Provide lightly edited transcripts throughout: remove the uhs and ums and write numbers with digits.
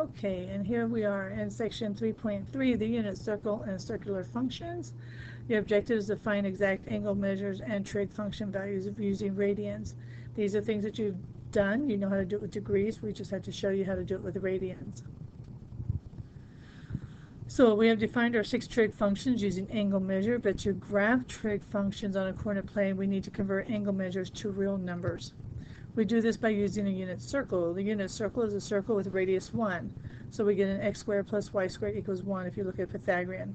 Okay, and here we are in section 3.3, the unit circle and circular functions. Your objective is to find exact angle measures and trig function values of using radians. These are things that you've done. You know how to do it with degrees. We just had to show you how to do it with radians. So we have defined our 6 trig functions using angle measure, but to graph trig functions on a coordinate plane, we need to convert angle measures to real numbers. We do this by using a unit circle. The unit circle is a circle with radius 1. So we get an x squared plus y squared equals 1 if you look at Pythagorean.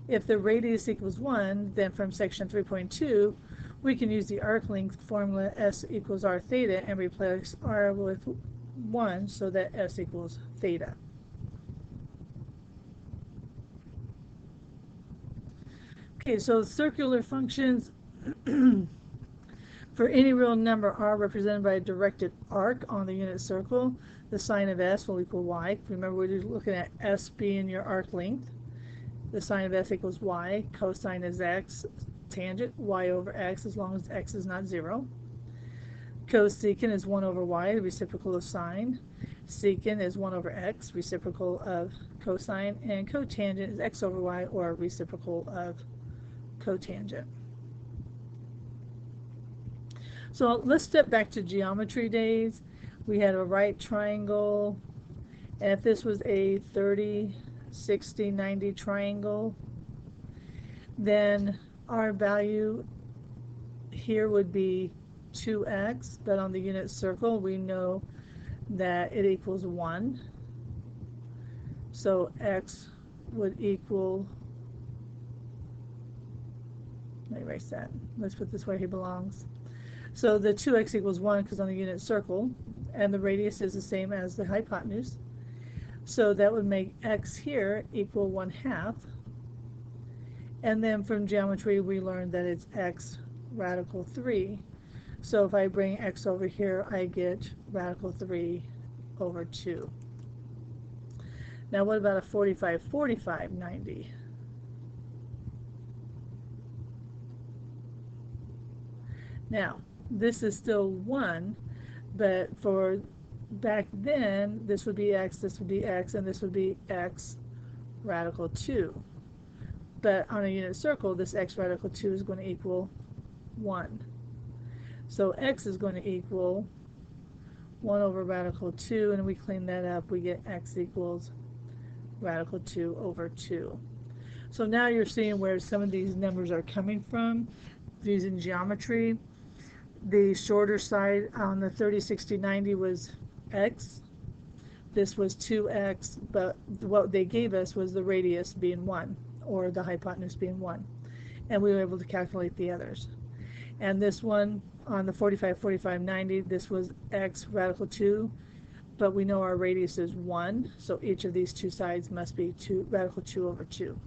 If the radius equals 1, then from section 3.2, we can use the arc length formula S equals r theta and replace r with 1 so that S equals theta. Okay, so circular functions for any real number r represented by a directed arc on the unit circle, the sine of S will equal y. Remember, we're looking at S being your arc length. The sine of S equals y. Cosine is x. Tangent y over x as long as x is not 0. Cosecant is 1 over y, the reciprocal of sine. Secant is 1 over x, reciprocal of cosine. And cotangent is x over y, or reciprocal of cotangent. So let's step back to geometry days. We had a right triangle, and if this was a 30, 60, 90 triangle, then our value here would be 2x, but on the unit circle we know that it equals 1. So x would equal, let me erase that. Let's put this where he belongs. So the 2x equals 1 because on the unit circle, and the radius is the same as the hypotenuse. So that would make x here equal 1/2. And then from geometry we learned that it's x radical 3. So if I bring x over here, I get radical 3 over 2. Now what about a 45, 45, 90? Now, this is still 1, but for back then, this would be x, this would be x, and this would be x radical 2. But on a unit circle, this x radical 2 is going to equal 1. So x is going to equal 1 over radical 2, and we clean that up, we get x equals radical 2 over 2. So now you're seeing where some of these numbers are coming from using geometry. The shorter side on the 30, 60, 90 was x. This was 2x, but what they gave us was the radius being 1, or the hypotenuse being 1. And we were able to calculate the others. And this one on the 45, 45, 90, this was x radical 2, but we know our radius is 1, so each of these two sides must be radical 2 over 2.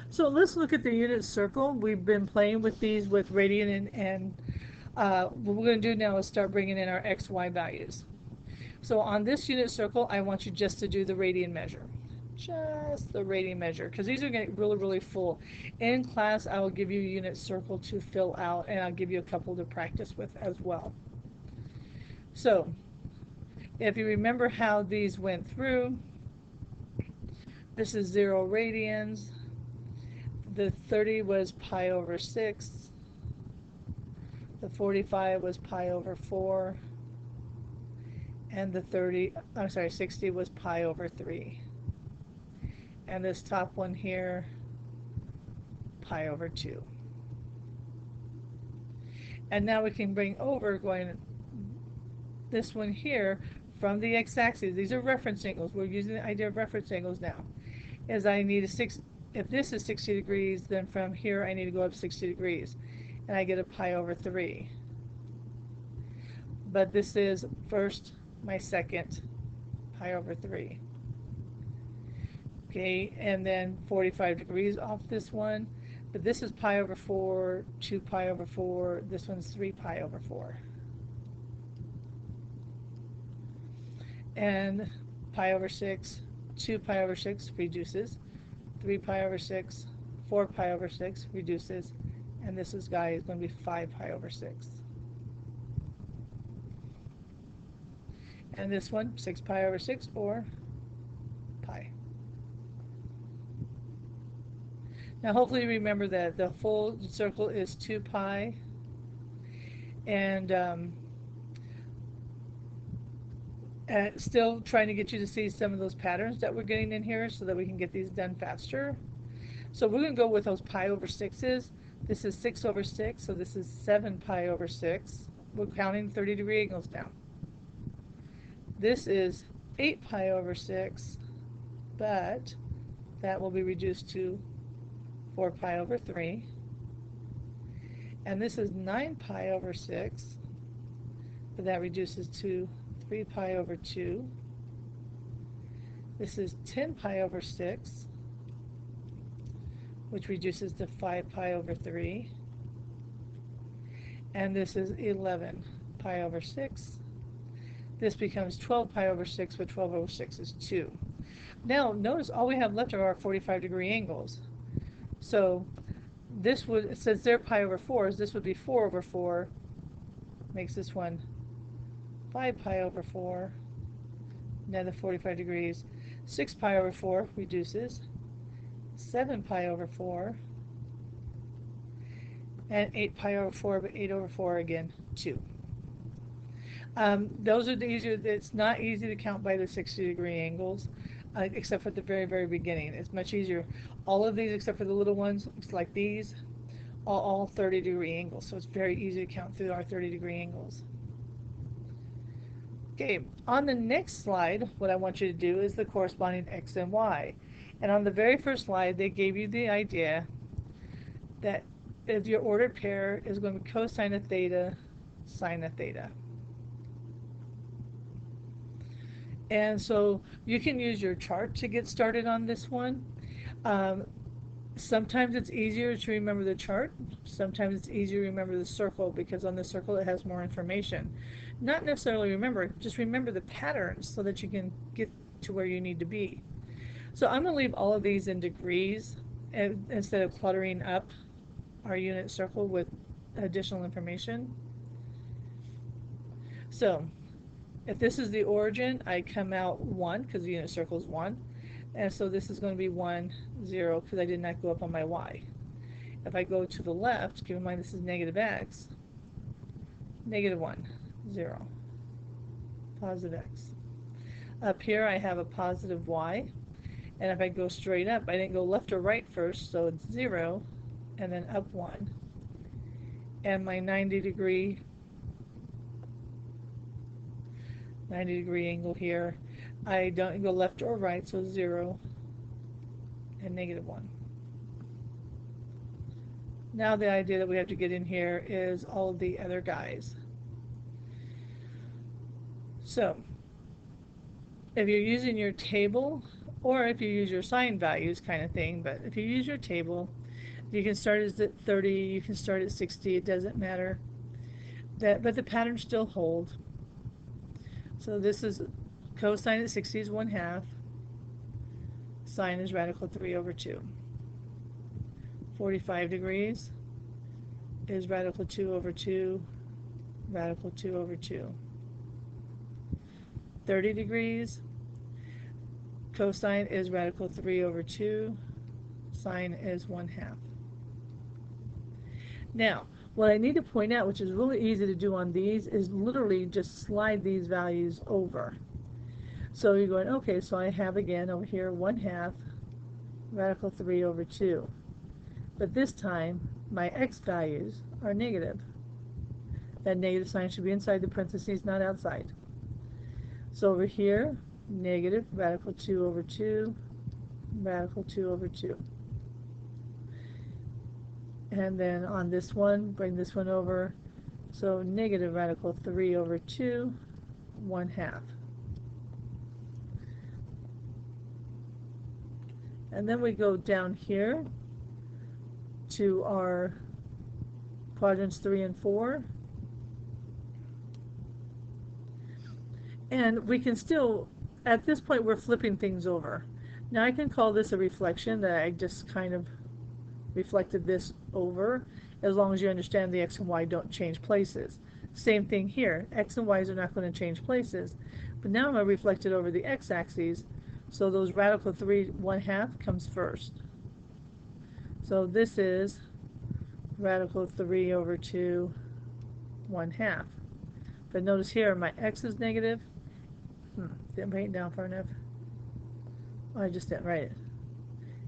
So let's look at the unit circle. We've been playing with these with radian, and what we're going to do now is start bringing in our x, y values. So on this unit circle, I want you just to do the radian measure. Just the radian measure, because these are going to get really, really full. In class, I will give you a unit circle to fill out, and I'll give you a couple to practice with as well. So if you remember how these went through, this is 0 radians. The 30 was pi over 6. The 45 was pi over 4. And the 60 was pi over 3. And this top one here, pi over 2. And now we can bring over going this one here from the x-axis. These are reference angles. We're using the idea of reference angles now. Is I need if this is 60 degrees, then from here I need to go up 60 degrees. And I get a pi over 3. But this is first my second pi over 3. Okay, and then 45 degrees off this one. But this is pi over 4, 2 pi over 4. This one's 3 pi over 4. And pi over 6, 2 pi over 6 reduces. 3 pi over 6, 4 pi over 6 reduces, and this guy is going to be 5 pi over 6. And this one, 6 pi over 6, or pi. Now hopefully you remember that the full circle is 2 pi, and still trying to get you to see some of those patterns that we're getting in here so that we can get these done faster. So we're going to go with those pi over 6's. This is 6 over 6, so this is 7 pi over 6. We're counting 30-degree angles down. This is 8 pi over 6, but that will be reduced to 4 pi over 3. And this is 9 pi over 6, but that reduces to 3 pi over 2. This is 10 pi over 6, which reduces to 5 pi over 3. And this is 11 pi over 6. This becomes 12 pi over 6, but 12 over 6 is 2. Now, notice all we have left are our 45-degree angles. So this would, since they're pi over 4s, this would be 4 over 4, makes this one 5 pi over 4, another 45 degrees. 6 pi over 4 reduces, 7 pi over 4, and 8 pi over 4, but 8 over 4 again, 2. Those are the easier. It's not easy to count by the 60-degree angles, except for the very, very beginning. It's much easier. All of these, except for the little ones, like these, are all 30-degree angles. So it's very easy to count through our 30-degree angles. Okay, on the next slide, what I want you to do is the corresponding x and y. And on the very first slide, they gave you the idea that if your ordered pair is going to be cosine of theta, sine of theta. And so you can use your chart to get started on this one. Sometimes it's easier to remember the chart. Sometimes it's easier to remember the circle, because on the circle it has more information. Not necessarily remember, just remember the patterns so that you can get to where you need to be. So I'm going to leave all of these in degrees instead of cluttering up our unit circle with additional information. So if this is the origin, I come out 1 because the unit circle is 1. And so this is going to be 1, 0, because I did not go up on my y. If I go to the left, keep in mind this is negative x, negative 1, 0, positive x. Up here I have a positive y. And if I go straight up, I didn't go left or right first, so it's 0, and then up 1. And my 90-degree angle here, I don't go left or right, so 0 and negative 1. Now the idea that we have to get in here is all of the other guys. So if you're using your table, or if you use your sign values kind of thing, but if you use your table, you can start at 30, you can start at 60, it doesn't matter. But the patterns still hold. So this is cosine at 60 is 1/2. Sine is radical 3 over 2. 45 degrees is radical 2 over 2, radical 2 over 2. 30 degrees, cosine is radical 3 over 2, sine is 1/2. Now, what I need to point out, which is really easy to do on these, is literally just slide these values over. So you're going, okay, so I have again over here 1/2 radical 3 over 2. But this time, my x values are negative. That negative sign should be inside the parentheses, not outside. So over here, negative radical 2 over 2, radical 2 over 2. And then on this one, bring this one over. So negative radical 3 over 2, 1/2. And then we go down here to our quadrants 3 and 4. And we can still, at this point, we're flipping things over. Now I can call this a reflection, that I just kind of reflected this over, as long as you understand the x and y don't change places. Same thing here. X and Y's are not going to change places. But now I'm going to reflect it over the x-axis. So those radical 3 1/2 comes first. So this is radical 3 over 2 1/2. But notice here my x is negative. Didn't write it down far enough. Oh, I just didn't write it.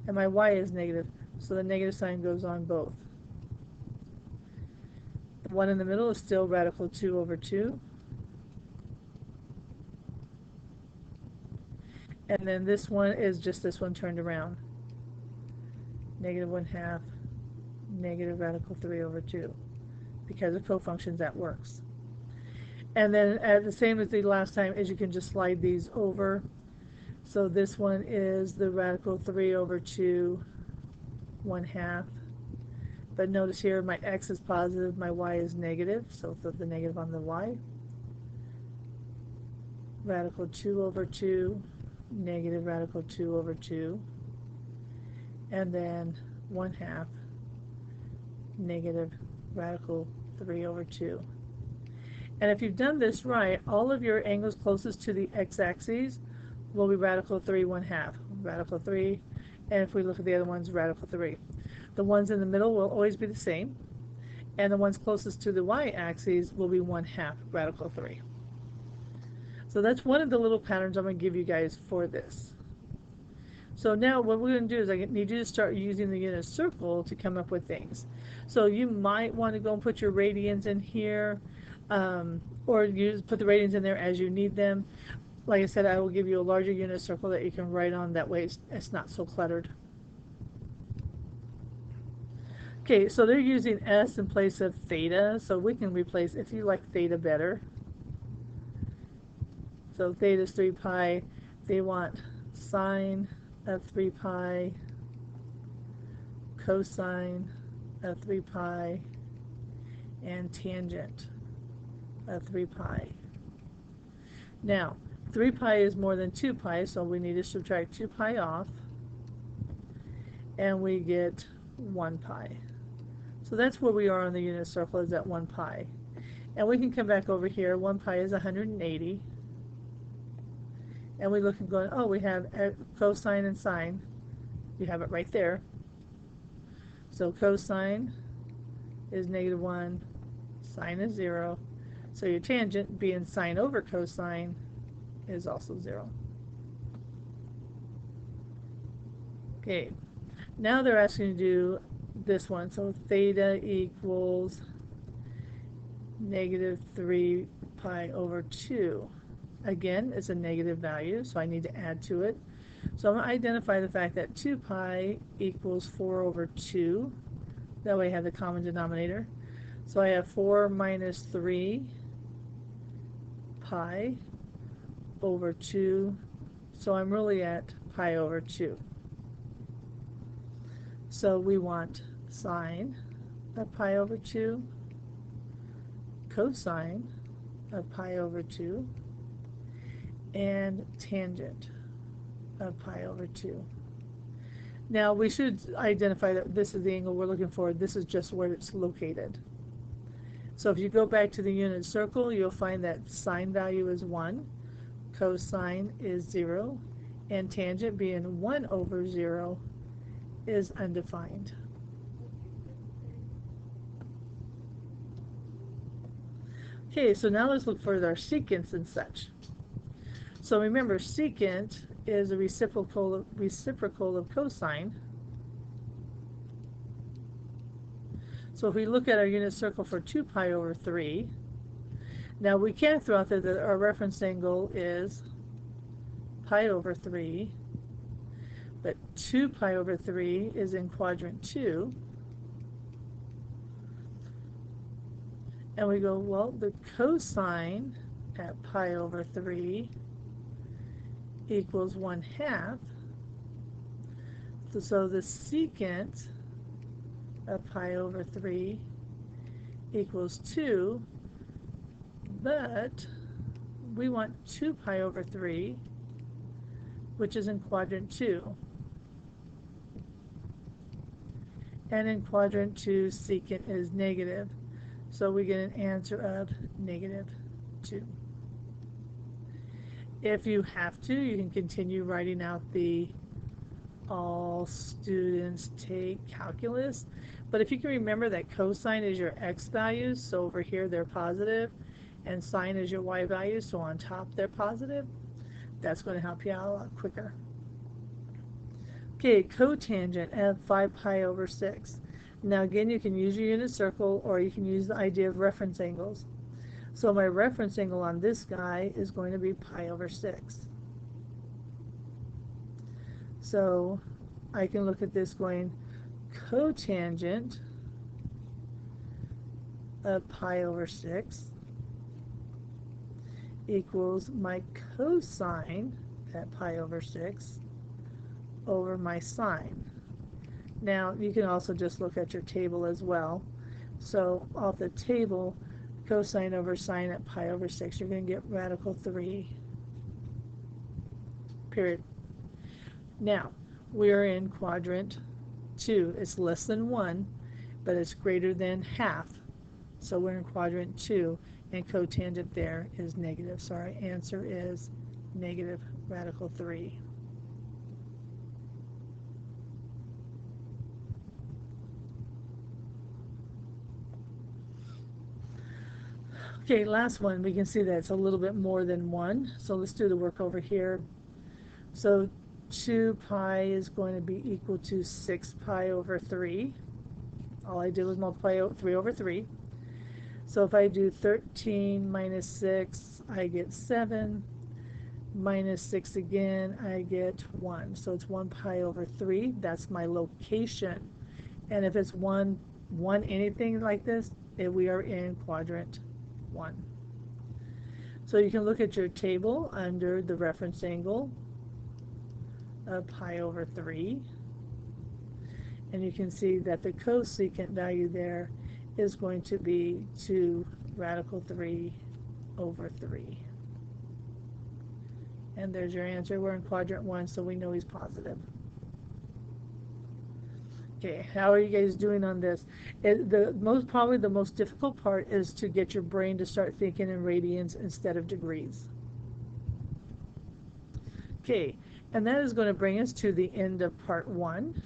And my y is negative, so the negative sign goes on both. The one in the middle is still radical 2 over 2. And then this one is just this one turned around. Negative 1/2, negative radical 3 over 2. Because of cofunctions, that works. And then the same as the last time is you can just slide these over. So this one is the radical 3 over 2 1/2. But notice here my x is positive, my y is negative, so flip the negative on the y. Radical 2 over 2, negative radical 2 over 2. And then 1/2, negative radical 3 over 2. And if you've done this right, all of your angles closest to the x-axis will be radical 3 1/2, radical 3, and if we look at the other ones, radical 3. The ones in the middle will always be the same, and the ones closest to the y-axis will be 1/2, radical 3. So that's one of the little patterns I'm going to give you guys for this. So now what we're going to do is I need you to start using the unit circle to come up with things. So you might want to go and put your radians in here, or put the radians in there as you need them. Like I said, I will give you a larger unit circle that you can write on. That way it's not so cluttered. Okay, so they're using S in place of theta, so we can replace, if you like theta better. So theta is 3 pi. They want sine of 3 pi, cosine of 3 pi, and tangent of 3 pi. Now, 3 pi is more than 2 pi, so we need to subtract 2 pi off, and we get 1 pi. So that's where we are on the unit circle, is at 1 pi. And we can come back over here. 1 pi is 180. And we look and go, oh, we have cosine and sine. You have it right there. So cosine is -1, sine is 0. So your tangent, being sine over cosine, is also 0. Okay, now they're asking you to do this one. So theta equals -3 pi over 2. Again, it's a negative value, so I need to add to it. So I'm going to identify the fact that 2 pi equals 4 over 2. That way I have the common denominator. So I have 4 minus 3 pi over 2. So I'm really at pi over 2. So we want sine of pi over 2, cosine of pi over 2, and tangent of pi over 2. Now we should identify that this is the angle we're looking for. This is just where it's located. So if you go back to the unit circle, you'll find that sine value is 1, cosine is 0, and tangent, being 1 over 0, is undefined. Okay, so now let's look for our secants and such. So remember, secant is a reciprocal of cosine. So if we look at our unit circle for 2 pi over 3, now we can throw out there that our reference angle is pi over 3, but 2 pi over 3 is in quadrant 2. And we go, well, the cosine at pi over 3 equals 1/2. So the secant of pi over 3 equals 2, but we want 2 pi over 3, which is in quadrant 2. And in quadrant 2, secant is negative. So we get an answer of -2. If you have to, you can continue writing out the all students take calculus. But if you can remember that cosine is your x values, so over here they're positive, and sine is your y values, so on top they're positive, that's going to help you out a lot quicker. Okay, cotangent of 5 pi over 6. Now again, you can use your unit circle or you can use the idea of reference angles. So my reference angle on this guy is going to be pi over 6. So I can look at this going cotangent of pi over 6 equals my cosine at pi over 6 over my sine. Now you can also just look at your table as well. So off the table, cosine over sine at pi over 6, you're going to get radical 3, period. Now, we're in quadrant 2. It's less than 1, but it's greater than half. So we're in quadrant 2, and cotangent there is negative. So our answer is negative radical 3. Okay, last one. We can see that it's a little bit more than 1. So let's do the work over here. So 2 pi is going to be equal to 6 pi over 3. All I did was multiply 3 over 3. So if I do 13 minus 6, I get 7. Minus 6 again, I get 1. So it's 1 pi over 3. That's my location. And if it's 1 anything like this, we are in quadrant 1. So you can look at your table under the reference angle of pi over 3. And you can see that the cosecant value there is going to be 2 radical 3 over 3. And there's your answer. We're in quadrant 1, so we know he's positive. Okay, how are you guys doing on this? Probably the most difficult part is to get your brain to start thinking in radians instead of degrees. Okay, and that is going to bring us to the end of part 1.